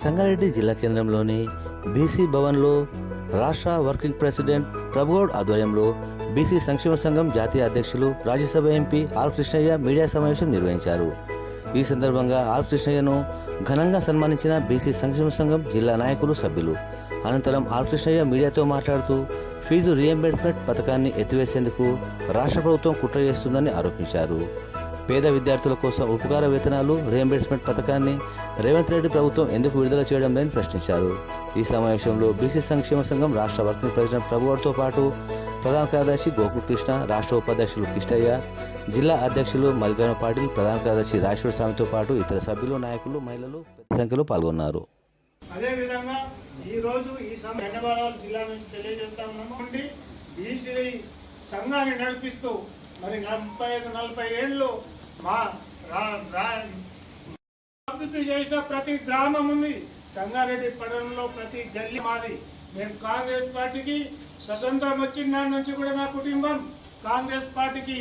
సంగారెడ్డి జిల్లా కేంద్రంలోని బీసీ భవన్లో రాష్ట్ర వర్కింగ్ ప్రెసిడెంట్ ప్రభుగౌడ్ ఆధ్వర్యంలో బీసీ సంక్షేమ సంఘం జాతీయ అధ్యక్షులు Rajya Sabha MP R Krishnaiah media సమావేశం నిర్వహించారు. ఈ సందర్భంగా ఆర్ కృష్ణయ్యను ఘనంగా సన్మానించిన బీసీ సంక్షేమ సంఘం జిల్లా నాయకులు, సభ్యులు. అనంతరం ఆర్ కృష్ణయ్య మీడియాతో మాట్లాడుతూ ఫీజు రీఎంబర్స్మెంట్ పథకాన్ని ఎత్తివేసేందుకు రాష్ట్ర ప్రభుత్వం కుట్ర చేస్తుందని ఆరోపించారు. పేద విద్యార్థుల కోసం ఉపకార వేతనాలు రీఎంబర్స్మెంట్ పథకాన్ని రేవంత్ రెడ్డి ప్రభుత్వం ఎందుకు విడుదల చేయడం లేదని ప్రశ్నించారు. ఈ సమావేశంలో బీసీ సంక్షేమ సంఘం రాష్ట్ర వర్కింగ్ ప్రెసిడెంట్ ప్రభుగౌడ్తో పాటు ప్రధాన కార్యదర్శి గోకుల్ కృష్ణ, రాష్ట్ర ఉపాధ్యక్షులు కిష్టయ్య, జిల్లా అధ్యక్షులు మల్లికార్జున పాటిల్, ప్రధాన కార్యదర్శి రాజేశ్వర స్వామితో పాటు ఇతర సభ్యులు, నాయకులు, మహిళలు పెద్ద సంఖ్యలో పాల్గొన్నారు. అదేవిధంగా ఈరోజు ఈ ధన్యవాదాలు జిల్లా నుంచి తెలియజేస్తా ఉన్నాము. బీసీ సంఘాన్ని నడిపిస్తూ మరి 45-40 ఏళ్ళు మా అభివృద్ధి చేసిన ప్రతి గ్రామం ఉంది. సంగారెడ్డి పట్టణంలో ప్రతి గల్లీ మాది. మేము కాంగ్రెస్ పార్టీకి స్వతంత్రం వచ్చిన నాటి నుంచి కూడా నా కుటుంబం కాంగ్రెస్ పార్టీకి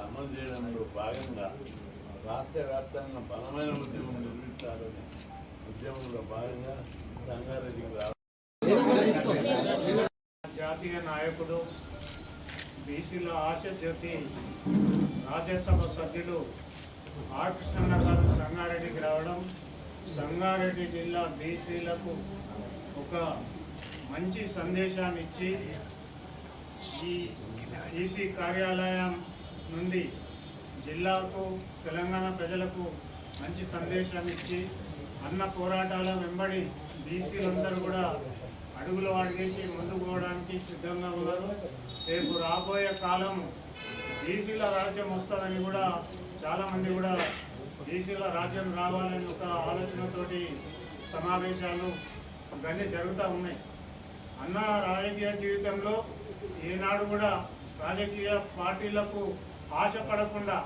అమలు చేయడంలో భాగంగా రాష్ట్ర వ్యాప్తంగా బలమైన ఉద్యమం నిర్మించాలని ఉద్యమంలో భాగంగా సంగారెడ్డికి జాతీయ నాయకుడు, బీసీల ఆశ జ్యోతి, రాజ్యసభ సభ్యులు ఆర్ కృష్ణన్న గారు సంగారెడ్డికి రావడం సంగారెడ్డి జిల్లా బీసీలకు ఒక మంచి సందేశాన్ని ఇచ్చి ఈ బీసీ కార్యాలయం నుండి జిల్లాకు, తెలంగాణ ప్రజలకు మంచి సందేశాన్ని ఇచ్చి అన్న పోరాటాల వెంబడి బీసీలందరూ కూడా అడుగులు అడిగేసి ముందుకు పోవడానికి సిద్ధంగా ఉన్నారు. రేపు రాబోయే కాలం బీసీల రాజ్యం వస్తుందని కూడా చాలామంది కూడా బీసీల రాజ్యం రావాలని ఒక ఆలోచనతోటి సమావేశాలు ఇవన్నీ జరుగుతూ ఉన్నాయి. అన్న రాజకీయ జీవితంలో ఈనాడు కూడా రాజకీయ పార్టీలకు ఆశపడకుండా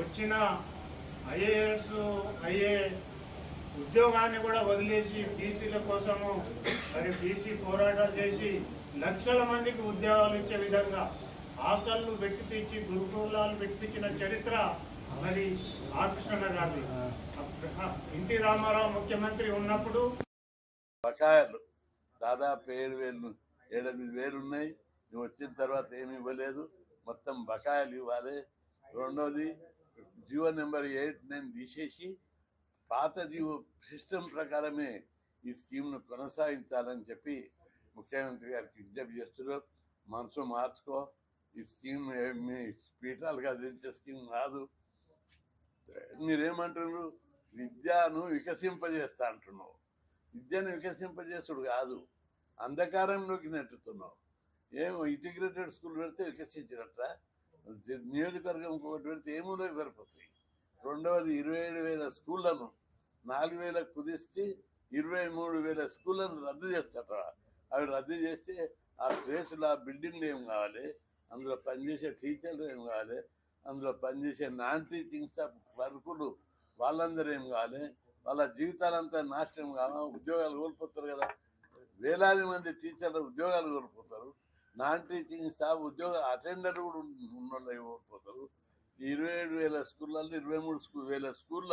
వచ్చిన ఐఏఎస్ అయ్యే ఉద్యోగాన్ని కూడా వదిలేసి బీసీల కోసము మరి బీసీ పోరాటాలు చేసి లక్షల మందికి ఉద్యోగాలు ఇచ్చే విధంగా హాస్టళ్లు పెట్టించి గురుకులాలు పెట్టించిన చరిత్ర మరి ఆర్ కృష్ణన్న గారిది. ఎన్టీ రామారావు ముఖ్యమంత్రి ఉన్నప్పుడు బకాయిలు దాదాపు 7,000-8,000 ఉన్నాయి. నువ్వు వచ్చిన తర్వాత ఏమి ఇవ్వలేదు, మొత్తం బకాయిలు ఇవ్వాలి. రెండోది జీవో నెంబర్ 8 నేను తీసేసి పాత జీవో సిస్టమ్ ప్రకారమే ఈ స్కీమ్ను కొనసాగించాలని చెప్పి ముఖ్యమంత్రి గారికి విజ్ఞప్తి చేస్తున్నారు. మనసు మార్చుకో, ఈ స్కీమ్ మీ పీఠాలుగా దించే స్కీమ్ కాదు. మీరేమంటున్నారు? విద్యను వికసింపజేస్తా అంటున్నావు. విద్యను వికసింపజేసుడు కాదు, అంధకారంలోకి నెట్టుతున్నావు. ఏమో ఇంటిగ్రేటెడ్ స్కూల్ పెడితే వికసించినట్ట, నియోజకవర్గం ఒకటి పెడితే ఏమూలో సరిపోతాయి. రెండవది 27,000 స్కూళ్లను 4,000 కుదిస్తే 23,000 స్కూళ్లను రద్దు చేస్తాట. అవి రద్దు చేస్తే ఆ ప్లేసులు, ఆ బిల్డింగ్లు ఏం కావాలి, అందులో పనిచేసే టీచర్లు ఏం కావాలి, అందులో పనిచేసే నాన్ టీచింగ్ స్టాఫ్ క్లర్కులు వాళ్ళందరూ ఏం కావాలి, వాళ్ళ జీవితాలంతా నాశనం కావాలి, ఉద్యోగాలు కోల్పోతారు కదా. వేలాది మంది టీచర్లు ఉద్యోగాలు కోల్పోతారు, నాన్ టీచింగ్ స్టాఫ్ ఉద్యోగాలు అటెండర్లు కూడా ఉన్న కోల్పోతారు. 27,000 స్కూళ్ళల్లో 23,000 స్కూళ్ళ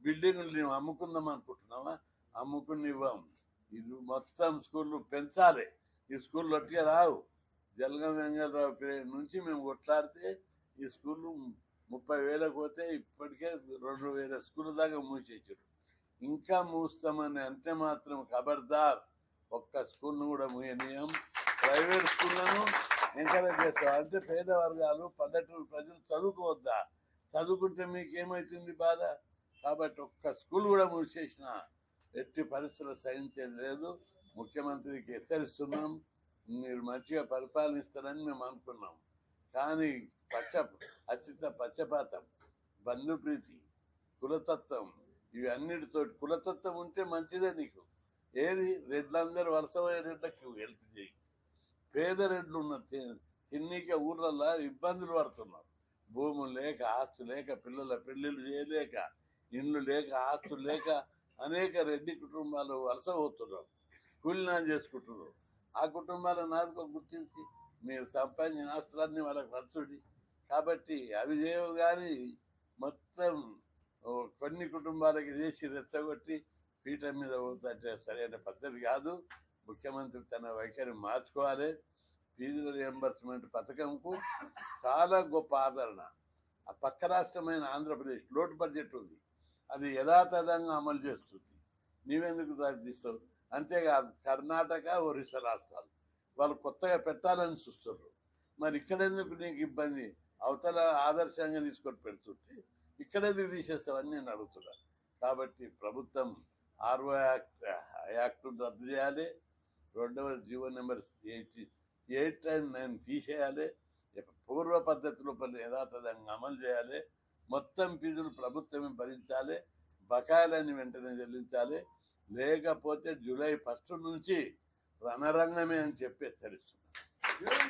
బిల్డింగులు మేము అమ్ముకుందాం అనుకుంటున్నామా? అమ్ముకుని ఇవ్వం. ఇది మొత్తం స్కూళ్ళు పెంచాలి. ఈ స్కూళ్ళు ఒట్టిగా రావు. జలగం వెంకటరావు పీరియడ్ నుంచి మేము కొట్లాడితే ఈ స్కూళ్ళు 30,000 పోతే ఇప్పటికే 2,000 స్కూళ్ళ దాకా మూసేసారు. ఇంకా మూస్తామని అంటే మాత్రం ఖబర్దార్, ఒక్క స్కూల్ను కూడా మూయనీయం. ప్రైవేట్ స్కూళ్ళను ఎంకరేజ్ చేస్తాం. అంటే పేద వర్గాలు, పల్లెటూరు ప్రజలు చదువుకోవద్దా? చదువుకుంటే మీకేమవుతుంది బాధ? కాబట్టి ఒక్క స్కూల్ కూడా మూసేసిన ఎట్టి పరిస్థితులు సహించేది లేదు. ముఖ్యమంత్రికి హెచ్చరిస్తున్నాం, మీరు మంచిగా పరిపాలనిస్తారని మేము అనుకున్నాం. కానీ అచిత పక్షపాతం, బంధుప్రీతి, కులతత్వం, ఇవి అన్నిటితో కులతత్వం ఉంటే మంచిదే నీకు. ఏది రెడ్లందరూ వరుసపోయే రెడ్లకి హెల్ప్ చేయి. పేద రెడ్లు ఉన్న తిన్నీక ఊర్లలో ఇబ్బందులు పడుతున్నారు. భూములు లేక, ఆస్తు లేక, పిల్లల పెళ్లిళ్ళు చేయలేక, ఇండ్లు లేక, ఆస్తులు లేక అనేక రెడ్డి కుటుంబాలు వలస పోతున్నారు, కూలినాలు చేసుకుంటున్నారు. ఆ కుటుంబాలను నాలుగు గుర్తించి మీరు సంపాదించిన ఆస్తులన్నీ వాళ్ళకి నచ్చుడి. కాబట్టి అవి చేయవు కానీ మొత్తం కొన్ని కుటుంబాలకి చేసి రెచ్చగొట్టి పీఠం మీద పోతుంటే సరైన పద్ధతి కాదు. ముఖ్యమంత్రి తన వైఖరి మార్చుకోవాలి. ఫీజుల రియంబర్స్మెంట్ పథకంకు చాలా గొప్ప ఆదరణ. ఆ పక్క రాష్ట్రమైన ఆంధ్రప్రదేశ్ లోటు బడ్జెట్ ఉంది, అది యథాతథంగా అమలు చేస్తుంది. నీవెందుకు తీస్తావు? అంతేకాదు కర్ణాటక, ఒరిస్సా రాష్ట్రాలు వాళ్ళు కొత్తగా పెట్టాలని చూస్తున్నారు. మరి ఇక్కడెందుకు నీకు ఇబ్బంది? అవతల ఆదర్శంగా తీసుకొని పెడుతుంటే ఇక్కడెందుకు తీసేస్తావని నేను అడుగుతున్నాను. కాబట్టి ప్రభుత్వం ఆర్ఓ యాక్ట్ రద్దు చేయాలి. రెండవ జీవో నెంబర్ 88 and 9 తీసేయాలి. పూర్వ పద్ధతిలో యథాతథంగా అమలు చేయాలి. మొత్తం ఫీజులు ప్రభుత్వమే భరించాలి. బకాయిలని వెంటనే చెల్లించాలి. లేకపోతే జూలై 1 నుంచి రణరంగమే అని చెప్పి హెచ్చరిస్తున్నారు.